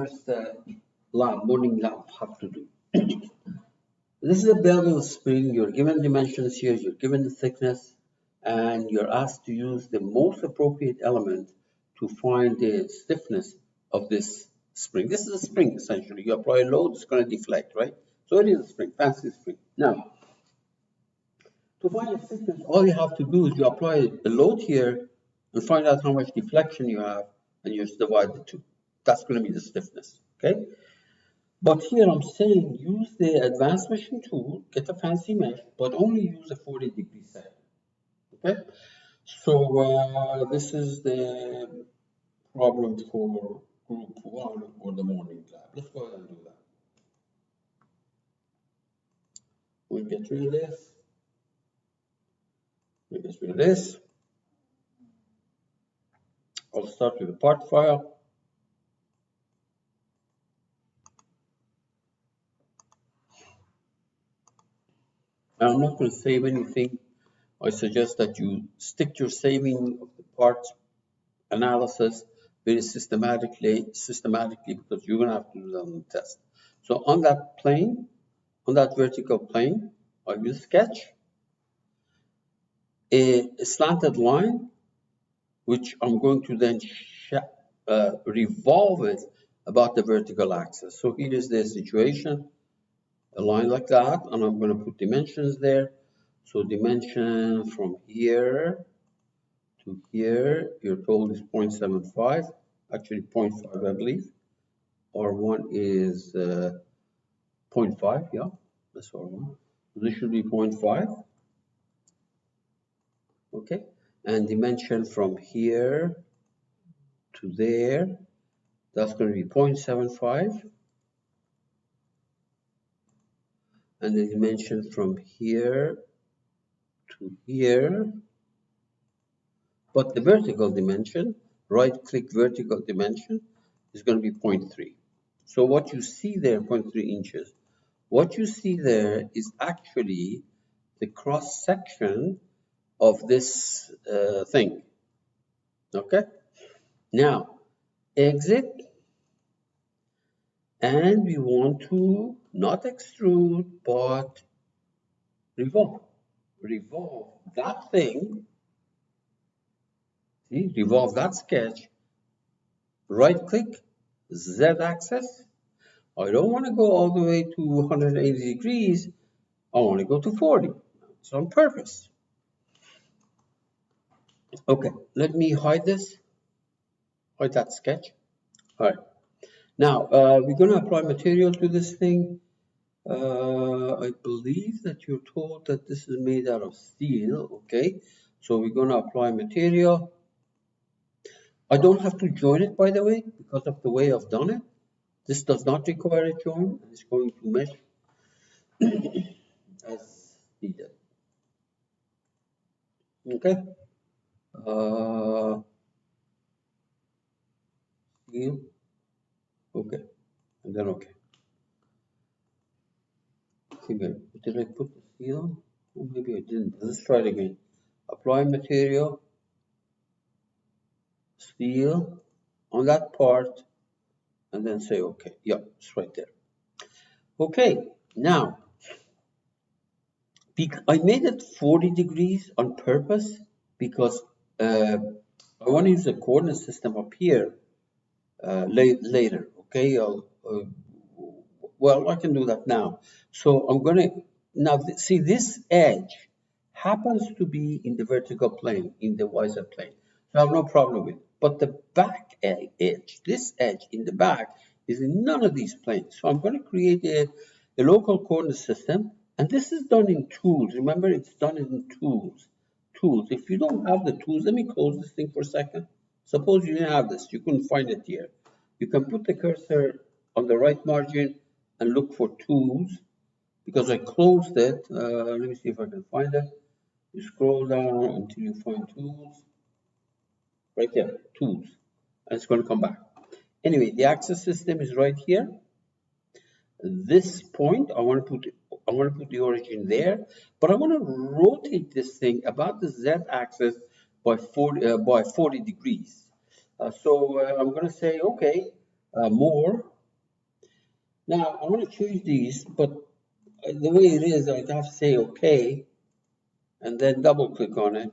does the morning lamp have to do? This is a bevel spring. You're given dimensions here, you're given the thickness, and you're asked to use the most appropriate element to find the stiffness of this spring. This is a spring, essentially. You apply a load, it's going to deflect, right? So it is a spring, fancy spring. Now, to find the stiffness, all you have to do is you apply a load here and find out how much deflection you have, and you just divide the two. That's going to be the stiffness, okay? But here I'm saying use the advanced meshing tool, get a fancy mesh, but only use a 40-degree setting, okay? So this is the problem for group 1 or the morning lab. Let's go ahead and do that. We'll get rid of this. We'll get rid of this. I'll start with the part file. I'm not going to save anything. I suggest that you stick your saving of the parts analysis very systematically because you're going to have to do that on the test. So on that plane, on that vertical plane, I will sketch a slanted line, which I'm going to then revolve it about the vertical axis. So here is the situation, a line like that, and I'm going to put dimensions there. So dimension from here to here, you're told is 0.75, actually 0.5, I believe. R1 is 0.5, yeah, that's R1. So this should be 0.5, okay? And dimension from here to there, that's going to be 0.75. And the dimension from here to here, but the vertical dimension, right-click vertical dimension, is going to be 0.3. So what you see there, 0.3 inches, what you see there is actually the cross-section of this thing, okay? Now, exit, and we want to not extrude, but revolve. Revolve that thing, see, revolve that sketch, right-click, Z-axis. I don't want to go all the way to 180 degrees. I want to go to 40. It's on purpose. Okay, let me hide this. Hide that sketch. All right. Now, we're going to apply material to this thing. I believe that you're told that this is made out of steel. Okay, so we're going to apply material. I don't have to join it, by the way, because of the way I've done it. This does not require a join. It's going to mesh as needed. Okay. Steel. Okay. And then okay. Again, did I put the steel on? Oh, maybe I didn't. Let's try it again. Apply material. Steel on that part. And then say okay. Yeah, it's right there. Okay. Now, I made it 40 degrees on purpose because I want to use the coordinate system up here later. Okay, well, I can do that now. So I'm going to now see this edge happens to be in the vertical plane, in the YZ plane. So I have no problem with it. But the back edge, this edge in the back, is in none of these planes. So I'm going to create a local coordinate system. And this is done in tools. Remember, it's done in tools. Tools. If you don't have the tools, let me close this thing for a second. Suppose you didn't have this. You couldn't find it here. You can put the cursor on the right margin and look for tools. Because I closed it, let me see if I can find it. You scroll down until you find tools. Right there, tools. And it's going to come back. Anyway, the axis system is right here. This point, I want to put the origin there, but I want to rotate this thing about the z-axis by 40 degrees. So I'm going to say, okay, more Now I want to choose these, but the way it is, I have to say OK, and then double click on it,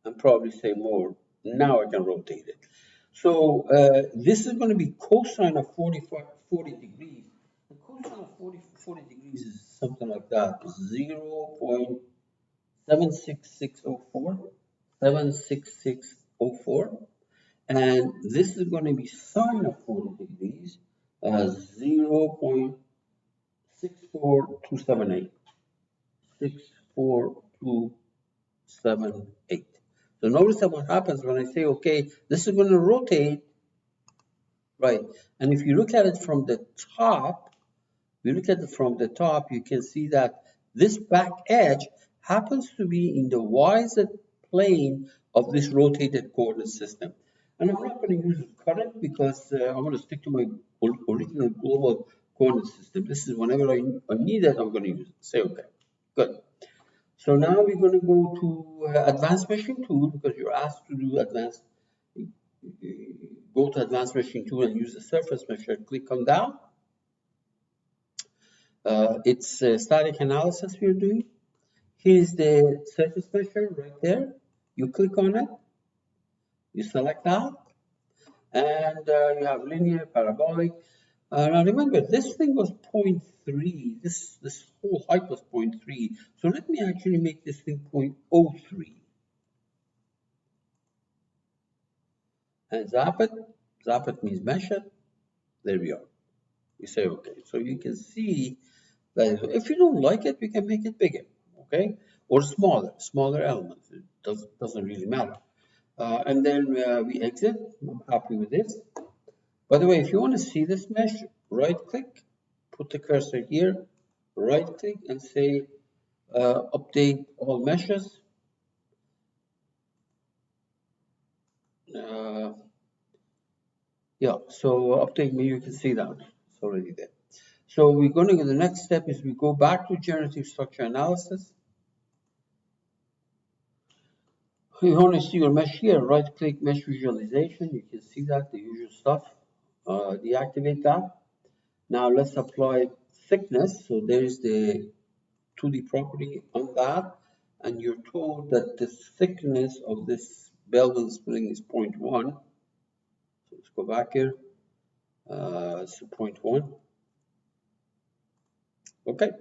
and probably say more. Now I can rotate it. So this is going to be cosine of 40 degrees. The cosine of 40 degrees is something like that, 0.76604, 76604. And this is going to be sine of 40 degrees, 0.64278. 64278. So notice that what happens when I say, okay, this is going to rotate, right? And if you look at it from the top, you can see that this back edge happens to be in the y-z plane of this rotated coordinate system. And I'm not going to use current because I want to stick to my original global coordinate system. This is whenever I need it, I'm going to use it. Say okay. Good. So now we're going to go to advanced meshing tool because you're asked to do advanced. Go to advanced meshing tool and use the surface measure. Click on that. It's static analysis we're doing. Here's the surface measure right there. You click on it. You select that, and you have linear, parabolic. Now remember, this thing was 0.3. This whole height was 0.3. So let me actually make this thing 0.03. And zap it. Zap it means mesh it. There we are. You say okay. So you can see that if you don't like it, we can make it bigger, okay, or smaller elements. It doesn't really matter. And then we exit. I'm happy with this. By the way, if you want to see this mesh, right click, put the cursor here, right click, and say update all meshes. Uh, yeah, so update me. You can see that it's already there. So we're going to, the next step is we go back to generative structure analysis. You want to see your mesh here, right click mesh visualization. You can see that, the usual stuff. Deactivate that. Now let's apply thickness. So there's the 2D property on that. And you're told that the thickness of this Belleville spring is 0.1. So let's go back here. It's 0.1. Okay,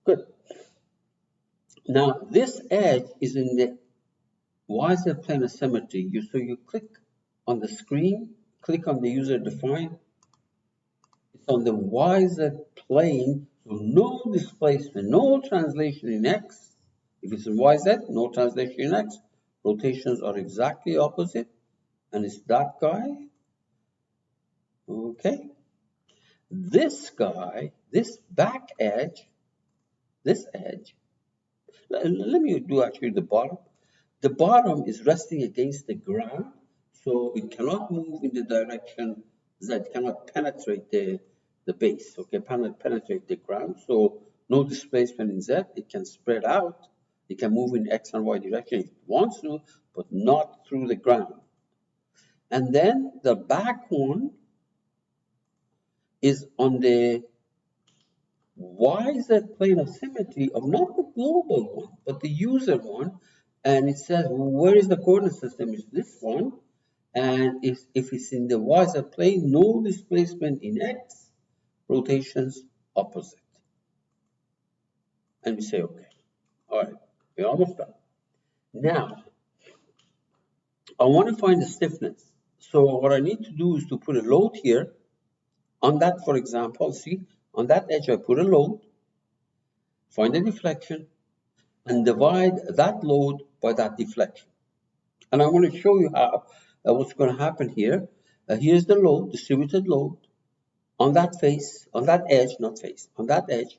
good. Now this edge is in the y-z plane of symmetry. So you click on the screen, click on the user defined. It's on the y-z plane, so no displacement, no translation in x. If it's in y-z, no translation in x. Rotations are exactly opposite, and it's that guy. Okay. This guy, this back edge, this edge. Let me do actually the bottom. The bottom is resting against the ground, so it cannot move in the direction that cannot penetrate the base, okay, penetrate the ground. So no displacement in Z, it can spread out. It can move in X and Y direction if it wants to, but not through the ground. And then the back one is on the YZ plane of symmetry of not the global one, but the user one. And it says, well, where is the coordinate system? Is this one. And if it's in the YZ plane, no displacement in X, rotations opposite. And we say, okay. All right, we're almost done. Now, I want to find the stiffness. So what I need to do is to put a load here. On that, for example, see, on that edge, I put a load, find the deflection, and divide that load by that deflection. And I want to show you how what's going to happen here. Here's the load, distributed load, on that face, on that edge, not face, on that edge,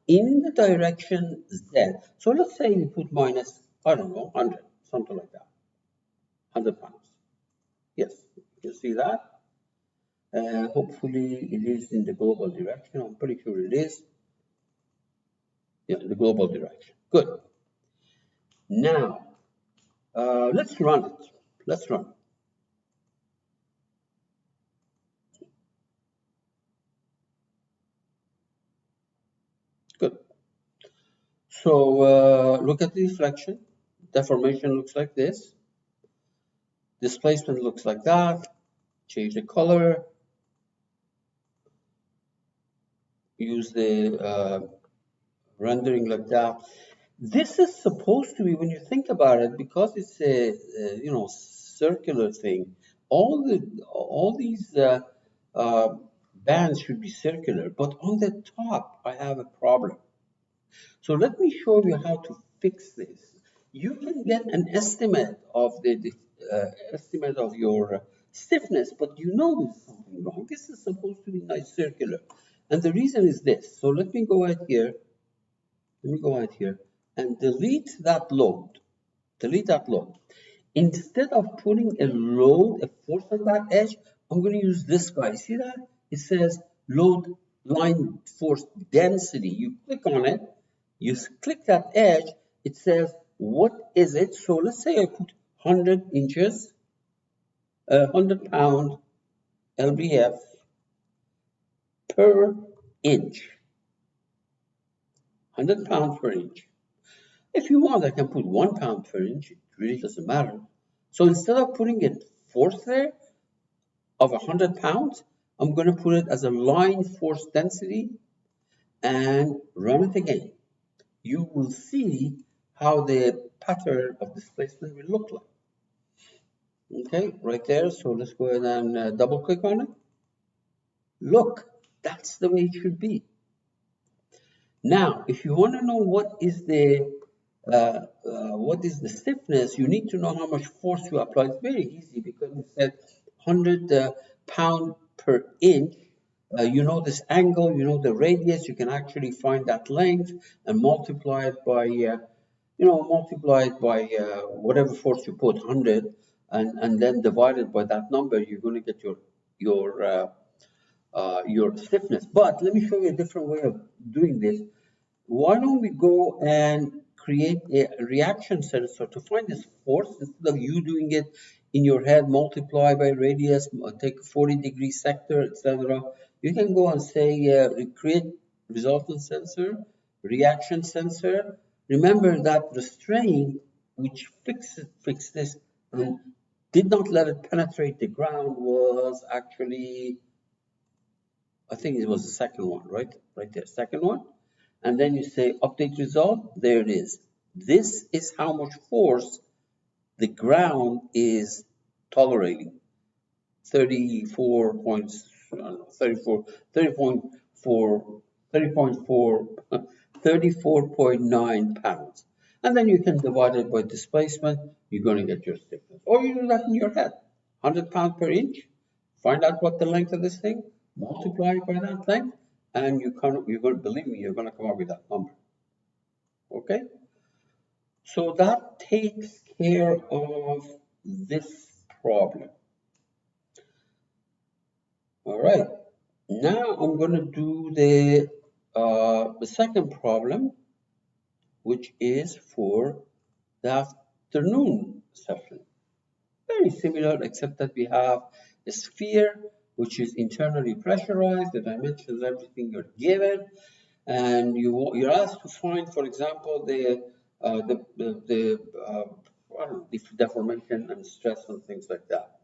in the direction Z. So let's say we put minus, I don't know, 100, something like that, 100 pounds. Yes, you see that? Hopefully it is in the global direction. I'm pretty sure it is. Yeah, the global direction. Good. Now, let's run it. Let's run it. So look at the deflection. Deformation looks like this. Displacement looks like that. Change the color. Use the rendering like that. This is supposed to be, when you think about it, because it's a circular thing. All these uh, bands should be circular, but on the top I have a problem. So let me show you how to fix this. You can get an estimate of estimate of your stiffness, but you know there's something wrong. This is supposed to be nice circular, and the reason is this. So let me go out here. Let me go out here and delete that load. Delete that load. Instead of putting a load, a force on that edge, I'm going to use this guy. See that? It says load line force density. You click on it, you click that edge, it says, what is it? So let's say I put 100 inches, 100 pound LBF per inch. 100 pounds per inch. If you want, I can put 1 pound per inch. It really doesn't matter. So instead of putting a force there of 100 pounds, I'm going to put it as a line force density and run it again. You will see how the pattern of displacement will look like. Okay, right there. So let's go ahead and double click on it. Look, that's the way it should be. Now, if you want to know what is the stiffness, you need to know how much force you apply. It's very easy because you said 100 pound per inch. You know this angle, you know the radius. You can actually find that length and multiply it by, whatever force you put, 100, and then divide it by that number. You're going to get your stiffness. But let me show you a different way of doing this. Why don't we go and create a reaction sensor to find this force instead of you doing it in your head, multiply by radius, take a 40-degree sector, etc. You can go and say create resultant sensor, reaction sensor. Remember that restraint which fixed this and did not let it penetrate the ground was actually, I think it was the second one, right? Right there, second one. And then you say update result, there it is. This is how much force the ground is tolerating. 34 points, 34, 30.4, 30.4, 34.9 pounds. And then you can divide it by displacement, you're going to get your stiffness. Or you do that in your head, 100 pounds per inch, find out what the length of this thing, multiply it by that length, and you're going to, believe me, you're going to come up with that number. Okay? So that takes care of this problem. All right. Now I'm going to do the second problem, which is for the afternoon session. Very similar, except that we have a sphere which is internally pressurized. The dimensions, everything you're given, and you're asked to find, for example, the I don't know, deformation and stress and things like that.